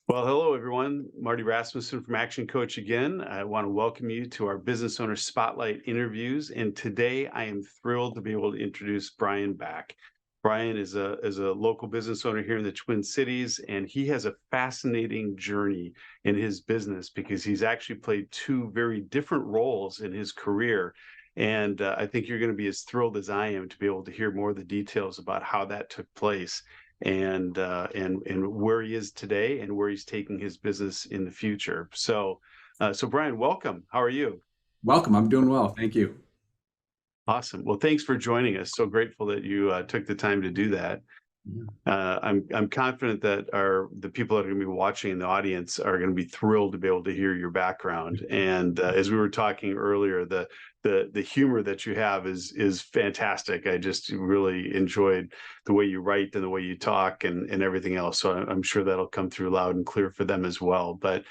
Well, hello, everyone. Marty Rasmussen from Action Coach again. I want to welcome you to our Business Owner Spotlight interviews. And today I am thrilled to be able to introduce Brian back. Brian is a local business owner here in the Twin Cities, and he has a fascinating journey in his business because he's actually played two very different roles in his career. And I think you're going to be as thrilled as I am to be able to hear more of the details about how that took place and where he is today and where he's taking his business in the future. So Brian, welcome. How are you? Welcome. I'm doing well. Thank you. Awesome. Well, thanks for joining us. So grateful that you took the time to do that. Yeah. I'm confident that the people that are going to be watching in the audience are going to be thrilled to be able to hear your background. And as we were talking earlier, the humor that you have is fantastic. I just really enjoyed the way you write and the way you talk and everything else. So I'm sure that'll come through loud and clear for them as well. But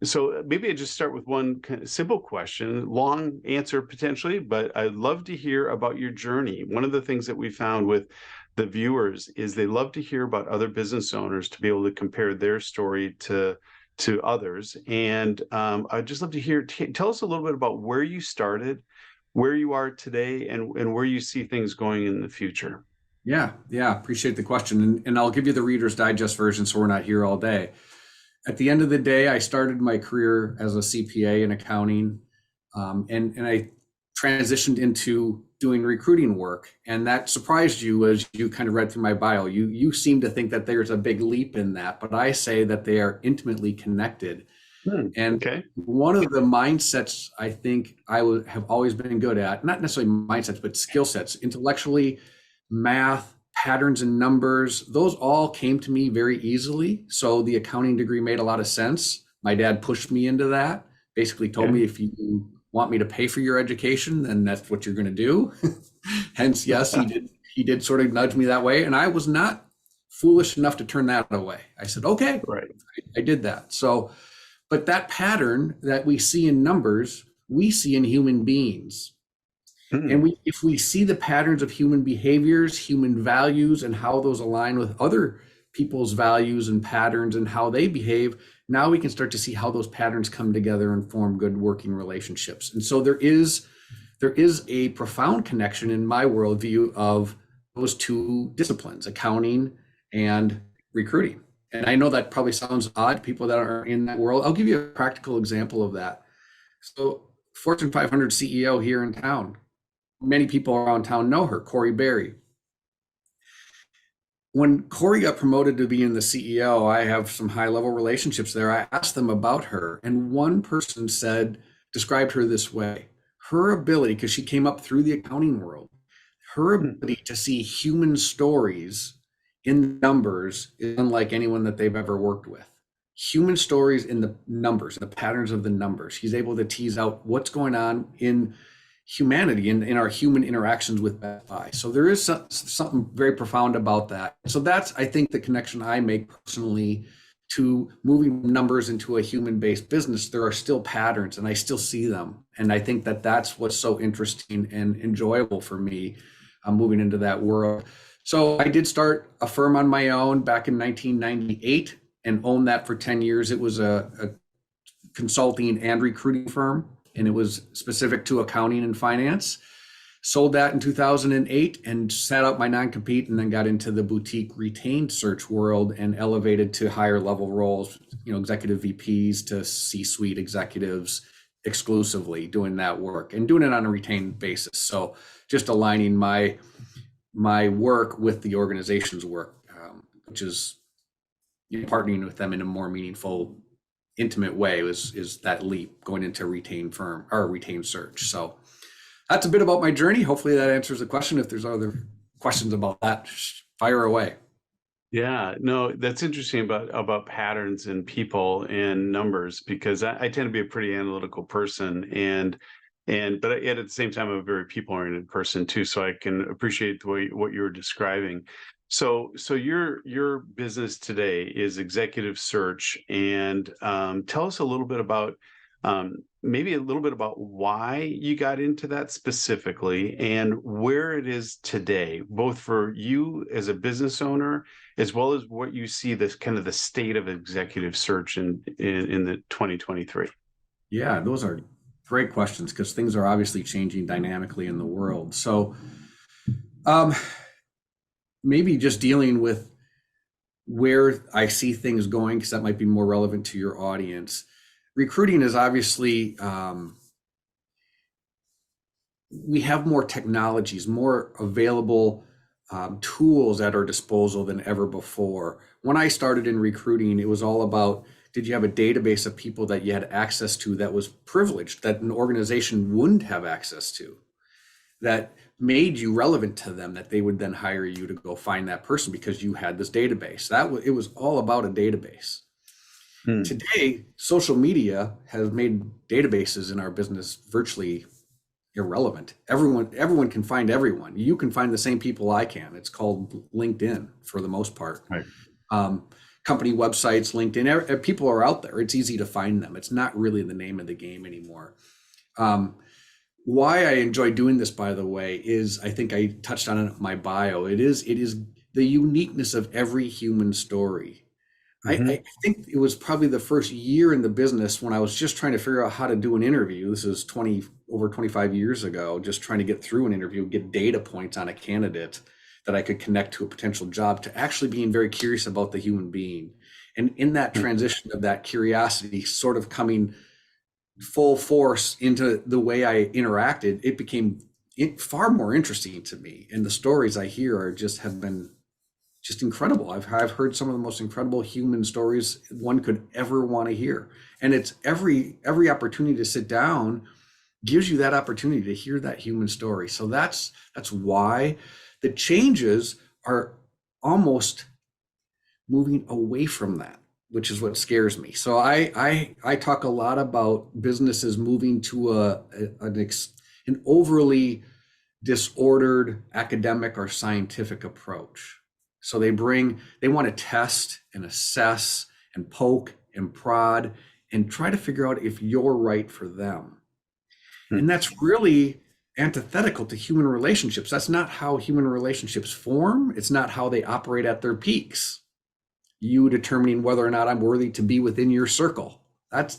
so maybe I just start with one kind of simple question, long answer potentially, but I'd love to hear about your journey. One of the things that we found with the viewers is they love to hear about other business owners to be able to compare their story to others. And I'd just love to hear, tell us a little bit about where you started, where you are today, and where you see things going in the future. Yeah. Appreciate the question. And I'll give you the Reader's Digest version so we're not here all day. At the end of the day, I started my career as a CPA in accounting, and I transitioned into doing recruiting work. And that surprised you as you kind of read through my bio. You seem to think that there's a big leap in that, but I say that they are intimately connected. And Okay. one of the mindsets I think have always been good at, not necessarily mindsets, but skill sets, intellectually, math, patterns and numbers, those all came to me very easily. So the accounting degree made a lot of sense. My dad pushed me into that, basically told Okay. me if you want me to pay for your education, then that's what you're going to do. Hence, yes, he did sort of nudge me that way. And I was not foolish enough to turn that away. I said, okay, Right. I did that. So, but that pattern that we see in numbers, we see in human beings. And Hmm. if we see the patterns of human behaviors, human values, and how those align with other people's values and patterns and how they behave, now we can start to see how those patterns come together and form good working relationships. And so there is a profound connection in my worldview of those two disciplines, accounting and recruiting. And I know that probably sounds odd to people that are in that world. I'll give you a practical example of that. So, Fortune 500 CEO here in town, many people around town know her, Corey Berry. When Corey got promoted to being the CEO, I have some high level relationships there. I asked them about her, and one person described her this way: her ability, because she came up through the accounting world, her Hmm. ability to see human stories in numbers is unlike anyone that they've ever worked with. Human stories in the numbers, the patterns of the numbers. She's able to tease out what's going on in humanity and in our human interactions with Best Buy. So there is something very profound about that. So that's, I think, the connection I make personally to moving numbers into a human-based business. There are still patterns, and I still see them. And I think that that's what's so interesting and enjoyable for me, moving into that world. So I did start a firm on my own back in 1998 and owned that for 10 years. It was a consulting and recruiting firm, and it was specific to accounting and finance. Sold that in 2008 and sat out my non-compete, and then got into the boutique retained search world and elevated to higher level roles, executive VPs to C-suite executives, exclusively doing that work and doing it on a retained basis. So just aligning my work with the organization's work, which is partnering with them in a more meaningful, intimate way is that leap going into a retained firm or a retained search. So that's a bit about my journey. Hopefully that answers the question. If there's other questions about that, fire away. Yeah, no, that's interesting about patterns in people and numbers because I tend to be a pretty analytical person but yet at the same time I'm a very people-oriented person too, so I can appreciate the way what you're describing. So your business today is executive search, and tell us a little bit about Maybe a little bit about why you got into that specifically and where it is today, both for you as a business owner, as well as what you see this kind of the state of executive search in the 2023. Yeah, those are great questions because things are obviously changing dynamically in the world. So, um, maybe just dealing with where I see things going, because that might be more relevant to your audience. Recruiting is obviously, we have more technologies, more available tools at our disposal than ever before. When I started in recruiting, it was all about, did you have a database of people that you had access to that was privileged, that an organization wouldn't have access to, that made you relevant to them, that they would then hire you to go find that person because you had this database. It was all about a database. Hmm. Today, social media has made databases in our business virtually irrelevant. Everyone can find everyone. You can find the same people I can. It's called LinkedIn for the most part. Right. Company websites, LinkedIn, people are out there. It's easy to find them. It's not really the name of the game anymore. Why I enjoy doing this, by the way, is I think I touched on it in my bio. It is the uniqueness of every human story. I think it was probably the first year in the business when I was just trying to figure out how to do an interview. This is over 25 years ago, just trying to get through an interview, get data points on a candidate that I could connect to a potential job, to actually being very curious about the human being. And in that transition of that curiosity sort of coming full force into the way I interacted, it became far more interesting to me. And the stories I hear have been just incredible. I've heard some of the most incredible human stories one could ever want to hear. And it's every opportunity to sit down gives you that opportunity to hear that human story. So that's why the changes are almost moving away from that, which is what scares me. So I talk a lot about businesses moving to an overly disordered academic or scientific approach. So they want to test and assess and poke and prod and try to figure out if you're right for them. And that's really antithetical to human relationships. That's not how human relationships form. It's not how they operate at their peaks. You determining whether or not I'm worthy to be within your circle. That's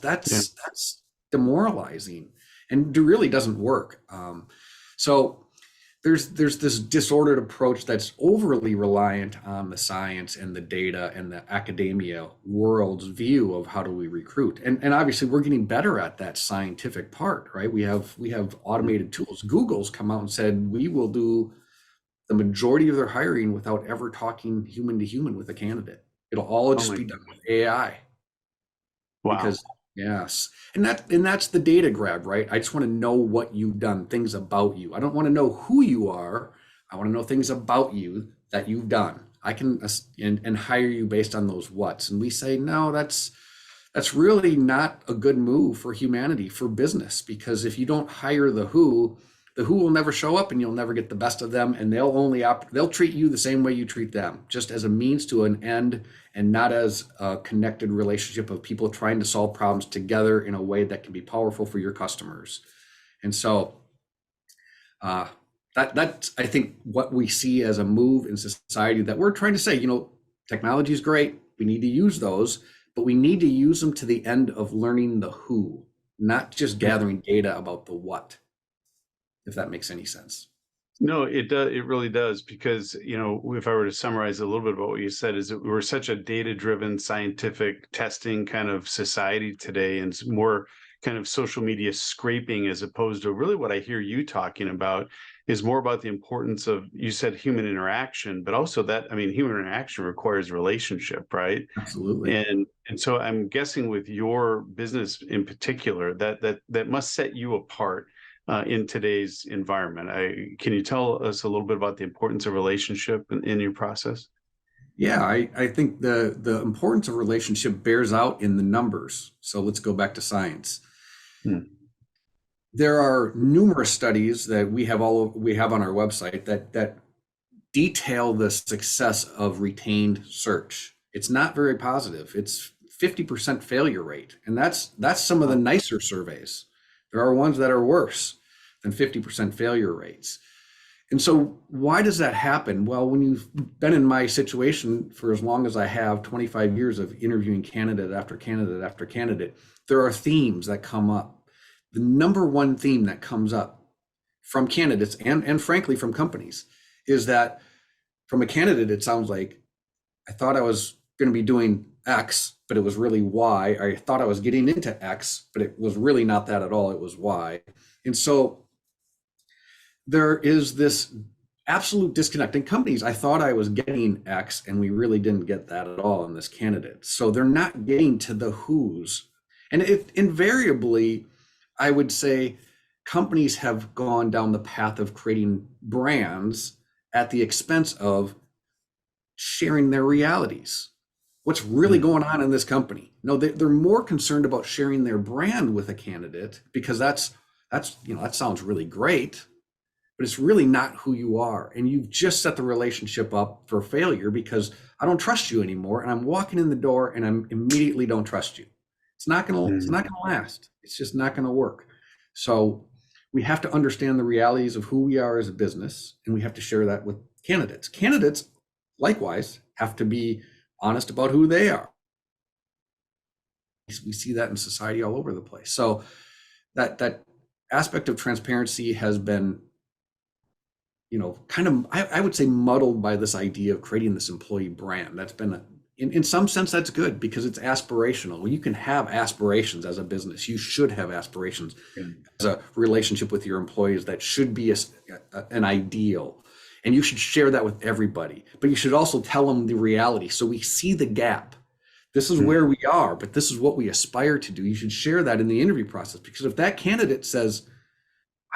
demoralizing, and it really doesn't work. So there's this disordered approach that's overly reliant on the science and the data and the academia world's view of how do we recruit. And obviously we're getting better at that scientific part, right? We have automated tools. Google's come out and said we will do the majority of their hiring without ever talking human to human with a candidate. It'll all just be done with AI. Wow. Because yes, and that's the data grab, right? I just want to know what you've done, things about you. I don't want to know who you are. I want to know things about you that you've done. I can and hire you based on those whats. And we say, no, that's really not a good move for humanity, for business, because if you don't hire the who will never show up and you'll never get the best of them, and they'll treat you the same way you treat them, just as a means to an end and not as a connected relationship of people trying to solve problems together in a way that can be powerful for your customers. And so that's I think what we see as a move in society, that we're trying to say, technology is great, we need to use those, but we need to use them to the end of learning the who, not just gathering data about the what, if that makes any sense. No, it does. It really does, because, if I were to summarize a little bit about what you said, is that we're such a data-driven, scientific testing kind of society today, and it's more kind of social media scraping, as opposed to really what I hear you talking about is more about the importance of, you said human interaction, but also that, human interaction requires relationship, right? Absolutely. And so I'm guessing with your business in particular, that must set you apart in today's environment. Can you tell us a little bit about the importance of relationship in your process? Yeah, I think the importance of relationship bears out in the numbers. So let's go back to science. There are numerous studies that we have on our website that detail the success of retained search. It's not very positive. It's 50% failure rate. And that's some of the nicer surveys. There are ones that are worse than 50% failure rates. And so why does that happen? Well, when you've been in my situation for as long as I have, 25 years of interviewing candidate after candidate after candidate, there are themes that come up. The number one theme that comes up from candidates and frankly from companies is that from a candidate, it sounds like, I thought I was going to be doing X, but it was really Y. I thought I was getting into X, but it was really not that at all. It was Y. And so there is this absolute disconnect in companies. I thought I was getting X, and we really didn't get that at all in this candidate. So they're not getting to the who's. And it invariably, I would say, companies have gone down the path of creating brands at the expense of sharing their realities. What's really going on in this company? No, they're more concerned about sharing their brand with a candidate because that sounds really great, but it's really not who you are. And you've just set the relationship up for failure because I don't trust you anymore. And I'm walking in the door and I'm immediately don't trust you. It's not gonna last. It's just not gonna work. So we have to understand the realities of who we are as a business, and we have to share that with candidates. Candidates, likewise, have to be honest about who they are. We see that in society all over the place. So that aspect of transparency has been, kind of, I would say, muddled by this idea of creating this employee brand. That's been, in some sense, that's good because it's aspirational. Well, you can have aspirations as a business. You should have aspirations as a relationship with your employees. That should be an ideal. And you should share that with everybody, but you should also tell them the reality. So we see the gap. This is where we are, but this is what we aspire to do. You should share that in the interview process, because if that candidate says,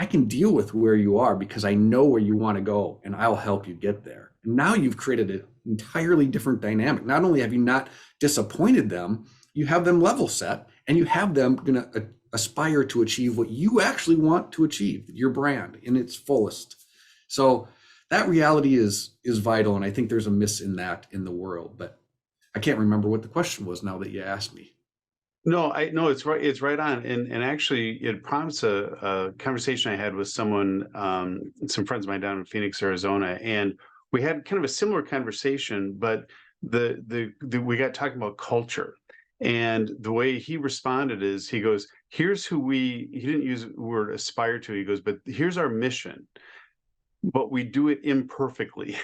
I can deal with where you are because I know where you want to go and I'll help you get there. And now you've created an entirely different dynamic. Not only have you not disappointed them, you have them level set and you have them going to aspire to achieve what you actually want to achieve, your brand in its fullest. So that reality is vital, and I think there's a miss in that in the world. But I can't remember what the question was now that you asked me. No, it's right. It's right on. And actually it prompts a conversation I had with someone, some friends of mine down in Phoenix, Arizona, and we had kind of a similar conversation, but we got talking about culture. And the way he responded is he goes, here's who he didn't use the word aspire to. He goes, but here's our mission, but we do it imperfectly.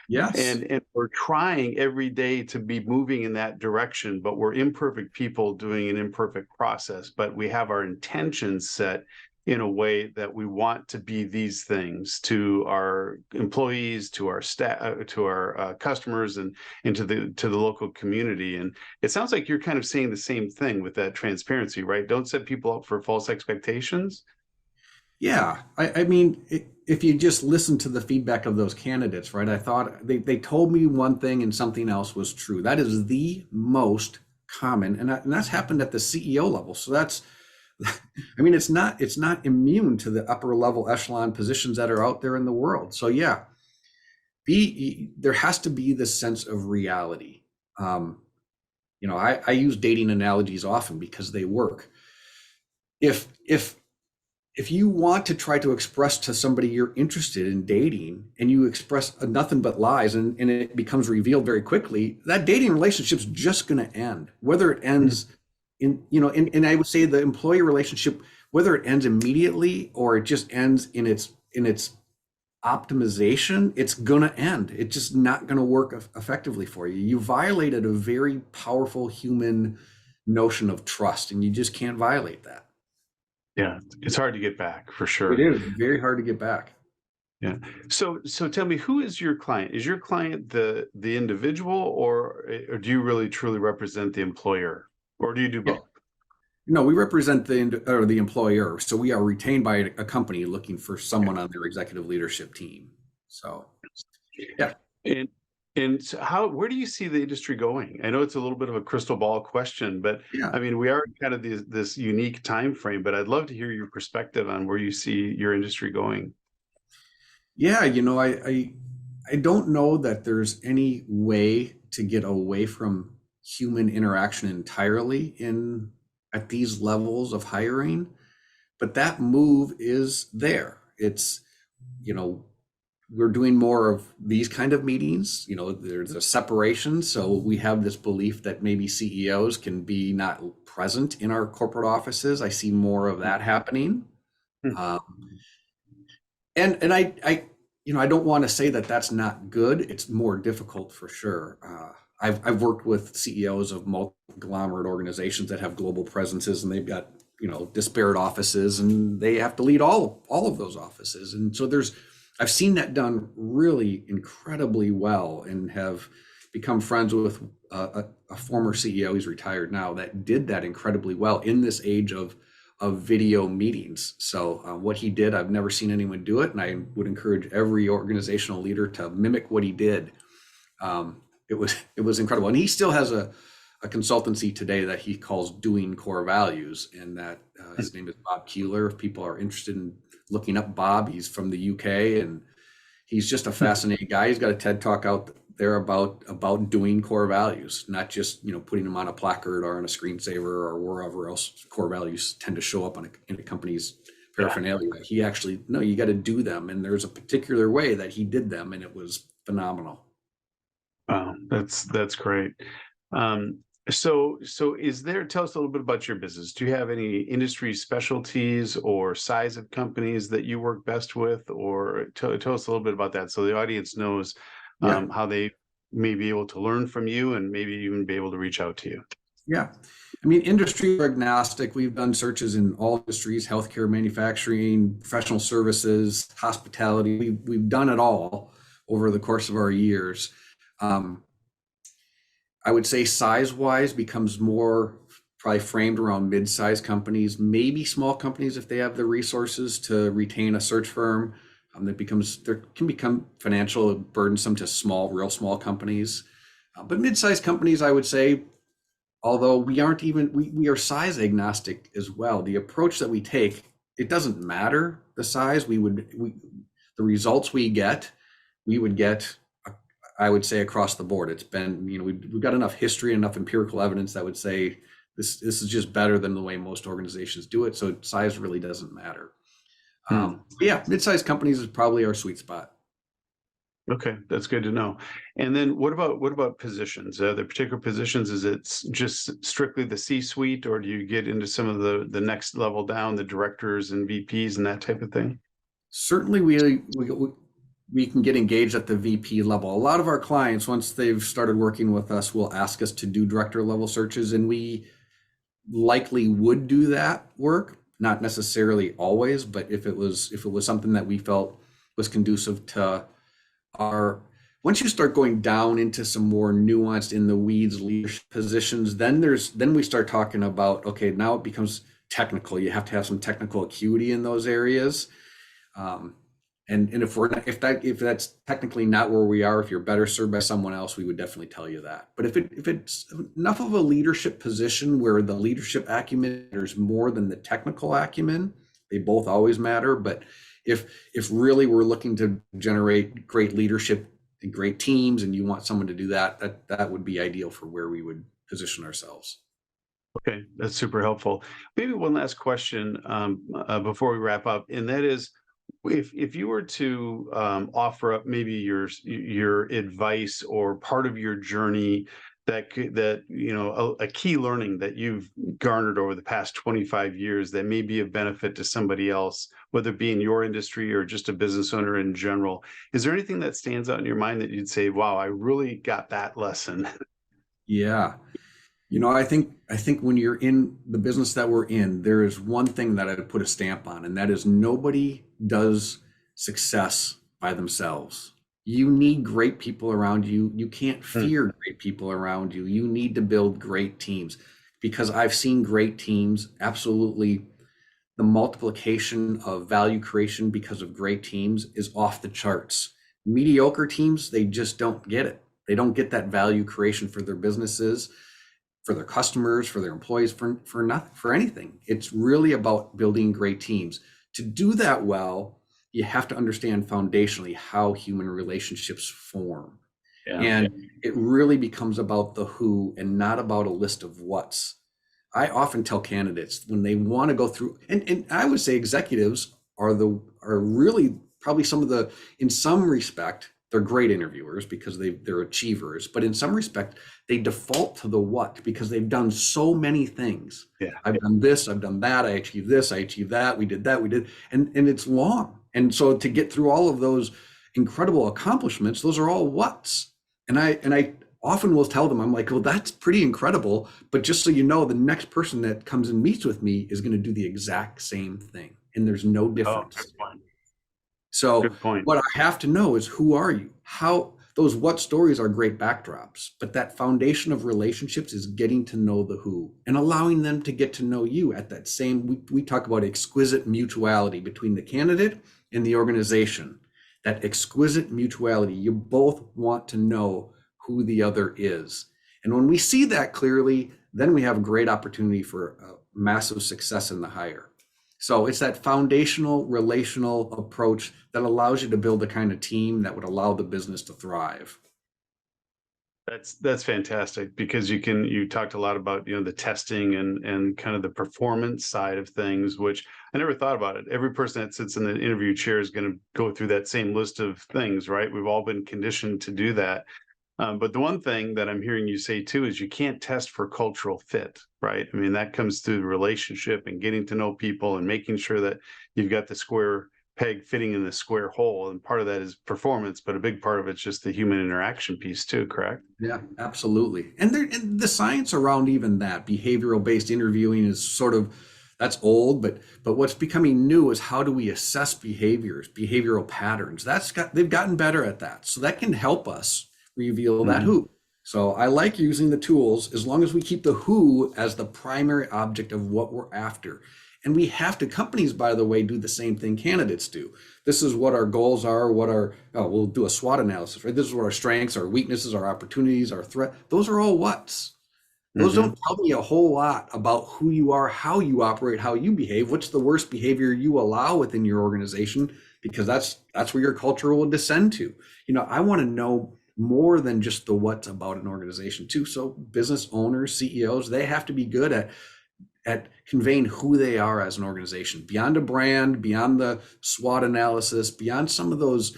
Yes. And we're trying every day to be moving in that direction, but we're imperfect people doing an imperfect process. But we have our intentions set in a way that we want to be these things to our employees, to our staff, to our customers, and to the local community. And it sounds like you're kind of saying the same thing with that transparency, right? Don't set people up for false expectations. Yeah, I mean, if you just listen to the feedback of those candidates, right? I thought they told me one thing and something else was true. That is the most common, and that's happened at the CEO level. So that's, I mean, it's not immune to the upper level echelon positions that are out there in the world. So yeah, there has to be this sense of reality. I use dating analogies often because they work. If you want to try to express to somebody you're interested in dating and you express nothing but lies and it becomes revealed very quickly, that dating relationship's just going to end. Whether it ends and I would say the employee relationship, whether it ends immediately or it just ends in its optimization, it's going to end. It's just not going to work effectively for you. You violated a very powerful human notion of trust, and you just can't violate that. Yeah, it's hard to get back for sure. It is very hard to get back. Yeah. So tell me, who is your client? Is your client the individual, or do you really truly represent the employer, or do you do both? No, we represent the employer. So we are retained by a company looking for someone on their executive leadership team. So, yeah. And so where do you see the industry going? I know it's a little bit of a crystal ball question, but Yeah. I mean, we are kind of this unique time frame, but I'd love to hear your perspective on where you see your industry going. Yeah, I don't know that there's any way to get away from human interaction entirely in at these levels of hiring, but that move is there. It's, you know, we're doing more of these kind of meetings. You know, there's a separation. So we have this belief that maybe CEOs can be not present in our corporate offices. I see more of that happening. Um, and I don't want to say that that's not good. It's more difficult for sure. I've worked with CEOs of multi-conglomerate organizations that have global presences, and they've got, you know, disparate offices, and they have to lead all of those offices. And so I've seen that done really incredibly well, and have become friends with a former CEO, he's retired now, that did that incredibly well in this age of video meetings. So what he did, I've never seen anyone do it, and I would encourage every organizational leader to mimic what he did. It was incredible, and he still has a consultancy today that he calls Doing Core Values, and that his name is Bob Keeler. If people are interested in looking up Bob, he's from the UK, and he's just a fascinating guy. He's got a TED Talk out there about doing core values, not just, you know, putting them on a placard or on a screensaver or wherever else core values tend to show up in a company's paraphernalia. Yeah. He actually, no, you got to do them, and there's a particular way that he did them, and it was phenomenal. Wow, that's great. So is there, tell us a little bit about your business. Do you have any industry specialties or size of companies that you work best with, or tell us a little bit about that so the audience knows how they may be able to learn from you and maybe even be able to reach out to you? Yeah. I mean, industry agnostic. We've done searches in all industries: healthcare, manufacturing, professional services, hospitality. We've done it all over the course of our years. I would say size-wise becomes more probably framed around mid-sized companies, maybe small companies if they have the resources to retain a search firm. There can become financial burdensome to real small companies. But mid-sized companies, I would say, although we are size agnostic as well. The approach that we take, it doesn't matter the size. The results we would get, I would say, across the board. It's been, you know, we've got enough history, enough empirical evidence that would say this is just better than the way most organizations do it. So size really doesn't matter. Yeah, mid-sized companies is probably our sweet spot. Okay, that's good to know. And then what about positions? The particular positions, is it just strictly the C-suite, or do you get into some of the next level down, the directors and VPs and that type of thing? Certainly, we can get engaged at the VP level. A lot of our clients, once they've started working with us, will ask us to do director level searches, and we likely would do that work. Not necessarily always, but if it was something that we felt was conducive to once you start going down into some more nuanced, in the weeds leadership positions, then we start talking about, okay, now it becomes technical. You have to have some technical acuity in those areas. And if that's technically not where we are, if you're better served by someone else, we would definitely tell you that. But if it's enough of a leadership position where the leadership acumen matters more than the technical acumen, they both always matter. But if really we're looking to generate great leadership and great teams, and you want someone to do that would be ideal for where we would position ourselves. Okay, that's super helpful. Maybe one last question before we wrap up, and that is, if you were to offer up maybe your advice or part of your journey that you know, a key learning that you've garnered over the past 25 years that may be of benefit to somebody else, whether it be in your industry or just a business owner in general, is there anything that stands out in your mind that you'd say, wow, I really got that lesson? Yeah. You know, I think when you're in the business that we're in, there is one thing that I'd put a stamp on, and that is nobody does success by themselves. You need great people around you. You can't fear great people around you. You need to build great teams, because I've seen great teams, absolutely, the multiplication of value creation because of great teams is off the charts. Mediocre teams, they just don't get it. They don't get that value creation for their businesses, for their customers, for their employees, for nothing, for anything. It's really about building great teams. To do that well, you have to understand foundationally how human relationships form. Yeah. And it really becomes about the who and not about a list of what's. I often tell candidates when they want to go through, and I would say executives are really probably some of the, in some respect, they're great interviewers because they're achievers, but in some respect, they default to the what because they've done so many things. Yeah. I've done this, I've done that, I achieved this, I achieved that, we did that, we did, and it's long. And so to get through all of those incredible accomplishments, those are all what's. And I often will tell them, I'm like, well, that's pretty incredible. But just so you know, the next person that comes and meets with me is going to do the exact same thing. And there's no Oh, difference. good point. So Good point. what I have to know is who are you? How those what stories are great backdrops, but that foundation of relationships is getting to know the who and allowing them to get to know you at that same, we talk about exquisite mutuality between the candidate and the organization. That exquisite mutuality, you both want to know who the other is. And when we see that clearly, then we have a great opportunity for massive success in the hire. So it's that foundational relational approach that allows you to build the kind of team that would allow the business to thrive. That's fantastic because you talked a lot about, the testing and kind of the performance side of things, which I never thought about it. Every person that sits in the interview chair is going to go through that same list of things, right? We've all been conditioned to do that. But the one thing that I'm hearing you say too is you can't test for cultural fit, right? I mean, that comes through the relationship and getting to know people and making sure that you've got the square peg fitting in the square hole. And part of that is performance, but a big part of it's just the human interaction piece too, correct? Yeah, absolutely. And the science around even that behavioral based interviewing is sort of, that's old, but what's becoming new is how do we assess behaviors, behavioral patterns. They've gotten better at that. So that can help us reveal that who. So I like using the tools as long as we keep the who as the primary object of what we're after. And we have to, companies, by the way, do the same thing candidates do. This is what our goals are, we'll do a SWOT analysis, right? This is what our strengths, our weaknesses, our opportunities, our threat. Those are all what's. Those don't tell me a whole lot about who you are, how you operate, how you behave. What's the worst behavior you allow within your organization? Because that's where your culture will descend to. I want to know more than just the what's about an organization too. So business owners, CEOs, they have to be good at conveying who they are as an organization, beyond a brand, beyond the SWOT analysis, beyond some of those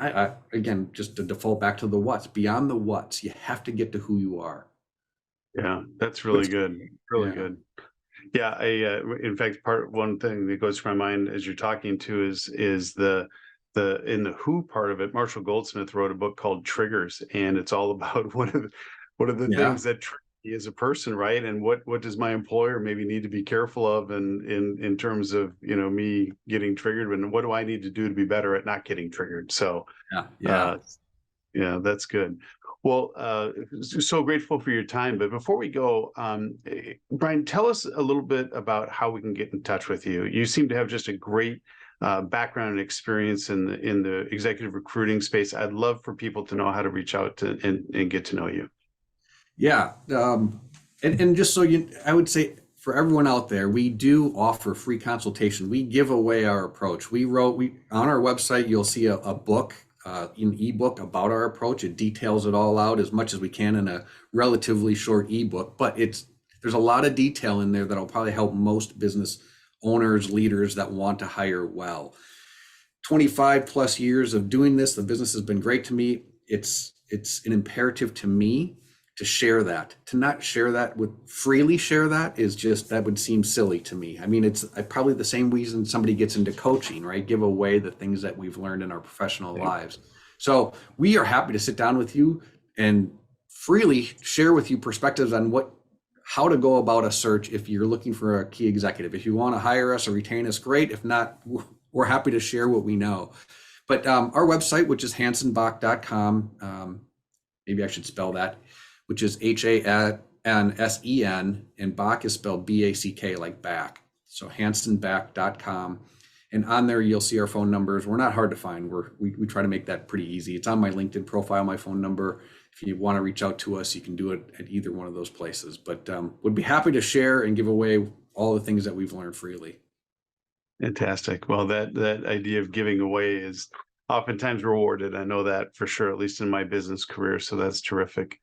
again, just to default back to the what's, beyond the what's, you have to get to who you are. Yeah, that's really good. Really good. Yeah, in fact, one thing that goes through my mind as you're talking to is the in the who part of it. Marshall Goldsmith wrote a book called Triggers, and it's all about what are the things that trigger me as a person, right? And what does my employer maybe need to be careful of, and in terms of me getting triggered, and what do I need to do to be better at not getting triggered? So yeah, that's good. Well, so grateful for your time. But before we go, Brian, tell us a little bit about how we can get in touch with you. You seem to have just a great background and experience in the executive recruiting space. I'd love for people to know how to reach out to and get to know you. Yeah. And just so I would say for everyone out there, we do offer free consultation. We give away our approach. On our website, you'll see a book, an ebook about our approach. It details it all out as much as we can in a relatively short ebook, but there's a lot of detail in there that'll probably help most business owners, leaders that want to hire well. 25 plus years of doing this, the business has been great to me. It's an imperative to me to share that. To not share that freely share that is just, that would seem silly to me. I mean, it's probably the same reason somebody gets into coaching, right? Give away the things that we've learned in our professional lives. So we are happy to sit down with you and freely share with you perspectives on how to go about a search if you're looking for a key executive. If you want to hire us or retain us, great. If not, we're happy to share what we know. But our website, which is hansenbach.com, maybe I should spell that, which is HANSEN, and Bach is spelled BACK, like back. So hansenbach.com. And on there, you'll see our phone numbers. We're not hard to find. We try to make that pretty easy. It's on my LinkedIn profile, my phone number. If you want to reach out to us, you can do it at either one of those places. But would be happy to share and give away all the things that we've learned freely. Fantastic. Well, that idea of giving away is oftentimes rewarded. I know that for sure, at least in my business career. So that's terrific.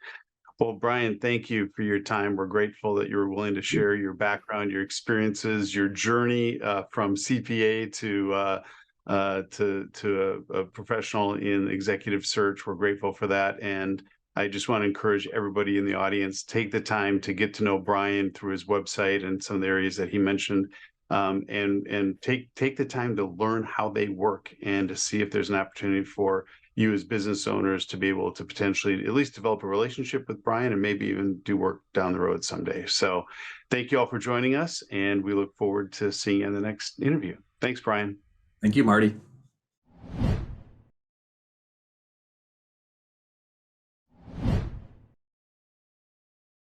Well, Brian, thank you for your time. We're grateful that you were willing to share your background, your experiences, your journey from CPA to a professional in executive search. We're grateful for that, and I just want to encourage everybody in the audience, take the time to get to know Brian through his website and some of the areas that he mentioned, and take the time to learn how they work and to see if there's an opportunity for you as business owners to be able to potentially at least develop a relationship with Brian and maybe even do work down the road someday. So thank you all for joining us, and we look forward to seeing you in the next interview. Thanks, Brian. Thank you, Marty.